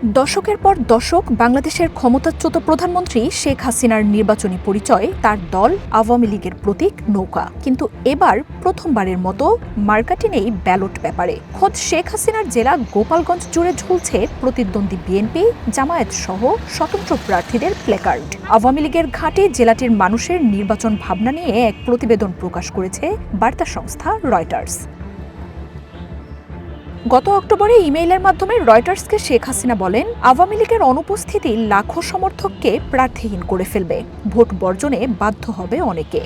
দশকের পর দশক বাংলাদেশের ক্ষমতাচ্যুত প্রধানমন্ত্রী শেখ হাসিনার নির্বাচনী পরিচয় তার দল আওয়ামী লীগের প্রতীক নৌকা। কিন্তু এবার প্রথমবারের মতো মার্কাটি নেই ব্যালট পেপারে। খোদ শেখ হাসিনার জেলা গোপালগঞ্জ জুড়ে ঝুলছে প্রতিদ্বন্দ্বী বিএনপি, জামায়াত সহ স্বতন্ত্র প্রার্থীদের প্লেকার্ড। আওয়ামী লীগের ঘাঁটি জেলাটির মানুষের নির্বাচন ভাবনা নিয়ে এক প্রতিবেদন প্রকাশ করেছে বার্তা সংস্থা রয়টার্স। গত অক্টোবরে ইমেইলের মাধ্যমে রয়টার্সকে শেখ হাসিনা বলেন, আওয়ামী লীগের অনুপস্থিতি লাখো সমর্থককে প্রার্থীহীন করে ফেলবে, ভোট বর্জনে বাধ্য হবে অনেকে।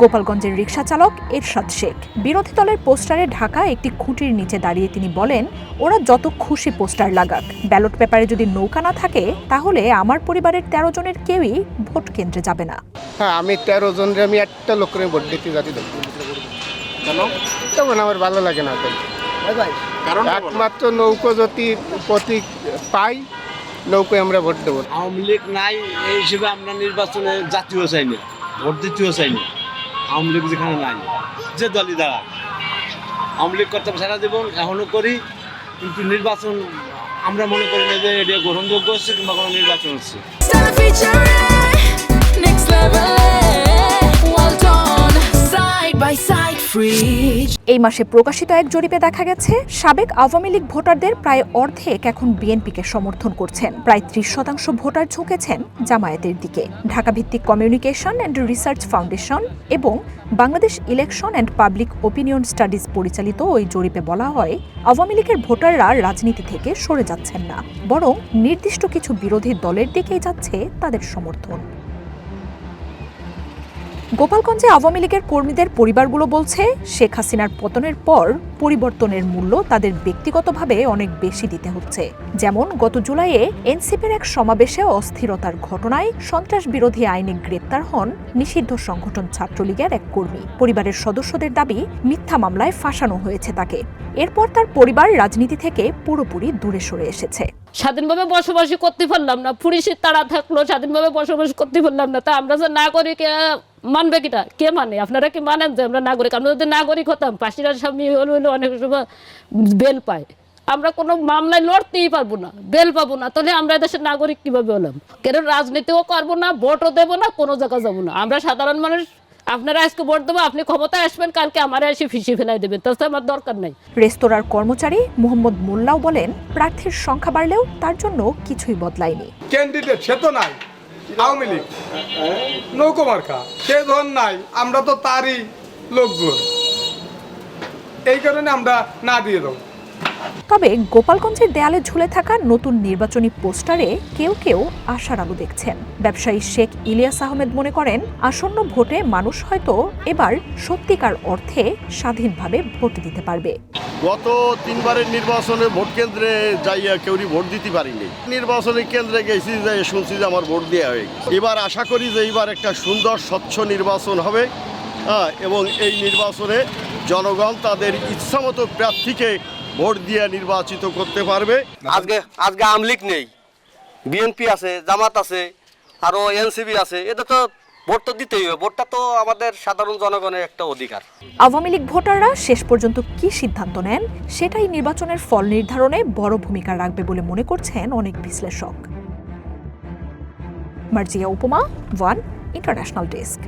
গোপালগঞ্জের রিকশা চালক এরশাদ শেখ বিরোধী দলের পোস্টারে ঢাকা একটি খুঁটির নিচে দাঁড়িয়ে তিনি বলেন, ওরা যত খুশি পোস্টার লাগাক, ব্যালট পেপারে যদি নৌকা না থাকে তাহলে আমার পরিবারের 13 জনের কেউই ভোট কেন্দ্রে যাবে না। হ্যাঁ, আমি 13 জনের আমি একটা লোকের ভোট দিতে যাচ্ছি। তখন আমার ভালো লাগে না, কারণ একমাত্র নৌকো যদি প্রতীক পাই, নৌকোয় আমরা ভোট দেবো। আওয়ামী লীগ নাই এই হিসেবে আমরা নির্বাচনে জাতীয় চাই না, ভোট দিতেও চাই না। আওয়ামী লীগ যেখানে নাই, যে দলই দাঁড়াক, আওয়ামী লীগ করতে সারা জীবন এখনও করি, কিন্তু নির্বাচন আমরা মনে করি না যে এটা গ্রহণযোগ্য হচ্ছে কিংবা কোনো নির্বাচন হচ্ছে। এই মাসে প্রকাশিত এক জরিপে দেখা গেছে, সাবেক আওয়ামী লীগ ভোটারদের প্রায় অর্ধেক এখন বিএনপিকে সমর্থন করছেন। প্রায় 30% ভোটার ঝুঁকেছেন জামায়াতের দিকে। ঢাকা ভিত্তিক কমিউনিকেশন অ্যান্ড রিসার্চ ফাউন্ডেশন এবং Bangladesh election and public opinion studies পরিচালিত ওই জরিপে বলা হয়, আওয়ামী লীগের ভোটাররা রাজনীতি থেকে সরে যাচ্ছেন না, বরং নির্দিষ্ট কিছু বিরোধী দলের দিকেই যাচ্ছে তাদের সমর্থন। গোপালগঞ্জে আওয়ামী লীগের কর্মীদের পরিবারগুলো বলছে, শেখ হাসিনার পতনের পর পরিবর্তনের মূল্য তাদের ব্যক্তিগতভাবে অনেক বেশি দিতে হচ্ছে। যেমন গত জুলাইয়ে এনসিপির এক সমাবেশে অস্থিরতার ঘটনায় সন্ত্রাস বিরোধী আইনে গ্রেপ্তার হন নিষিদ্ধ সংগঠন ছাত্রলীগের এক কর্মী। পরিবারের সদস্যদের দাবি, মিথ্যা মামলায় ফাঁসানো হয়েছে তাকে। এরপর তার পরিবার রাজনীতি থেকে পুরোপুরি দূরে সরে এসেছে। স্বাধীনভাবে বসবাস করতে পারলাম না, পুলিশের তাড়া থাকলো, স্বাধীনভাবে বসবাস করতে পারলাম না, তা আমরা যে নাগরিক মানবে কিনা? কে মানে? আপনারা কি মানেন যে আমরা নাগরিক? আমরা যদি নাগরিক হতাম, ফাঁসির আসামি হলে অনেক সময় বেল পায়, আমরা কোনো মামলায় লড়তেই পারবো না, বেল পাবো না, তাহলে আমরা দেশের নাগরিক কিভাবে হলাম? কেন রাজনীতিও করবো না, ভোটও দেবো না, কোনো জায়গা যাবো না। আমরা সাধারণ মানুষ, আপনারা আজকে ভোট দেবো, আপনি ক্ষমতায় আসবেন, কালকে আমার এসে ফিসি ফেলাই দেবেন, তাতে আমার দরকার নাই। রেস্তোরাঁর কর্মচারী মোহাম্মদ মোল্লাও বলেন, প্রার্থীর সংখ্যা বাড়লেও তার জন্য কিছুই বদলায়নি। ক্যান্ডিডেট সে তো নাই, আওয়ামী লীগ নৌকো মার্কা, সে ধন নাই, আমরা তো তারই লোকজন, এই কারণে আমরা না দিয়ে দেবো। তবে গোপালগঞ্জের দেয়ালে ঝুলে থাকা নতুন নির্বাচনী পোস্টারে কেউ কেউ আশার আলো দেখছেন। ব্যবসায়ী শেখ ইলিয়াস আহমেদ মনে করেন, আসন্ন ভোটে মানুষ হয়তো এবার সত্যিকার অর্থে স্বাধীনভাবে ভোট দিতে পারবে। গত 3 বারের নির্বাচনে ভোট কেন্দ্রে যাইয়া কেউই ভোট দিতে পারিনি। নির্বাচনী কেন্দ্রে গেছি, যাই শুনছি যে আমার ভোট দেওয়া হয়ে গেছে। এবার আশা করি যে এইবার একটা সুন্দর স্বচ্ছ নির্বাচন হবে, এবং এই নির্বাচনে জনগণ তাদের ইচ্ছামতো প্রার্থীকে ভোট দিয়ে নির্বাচিত করতে পারবে। আজকে আওয়ামী লীগ নেই, বিএনপি আছে, জামাত আছে, আরো এনসিপি আছে, এটা তো ভোট তো দিতেই হবে। ভোটটা তো আমাদের সাধারণ জনগণের একটা অধিকার। আওয়ামী লীগ ভোটাররা শেষ পর্যন্ত কি সিদ্ধান্ত নেন, সেটাই নির্বাচনের ফল নির্ধারণে বড় ভূমিকা রাখবে বলে মনে করছেন অনেক বিশ্লেষক। মার্জিয়া উপমা, ওয়ান ইন্টারন্যাশনাল ডেস্ক।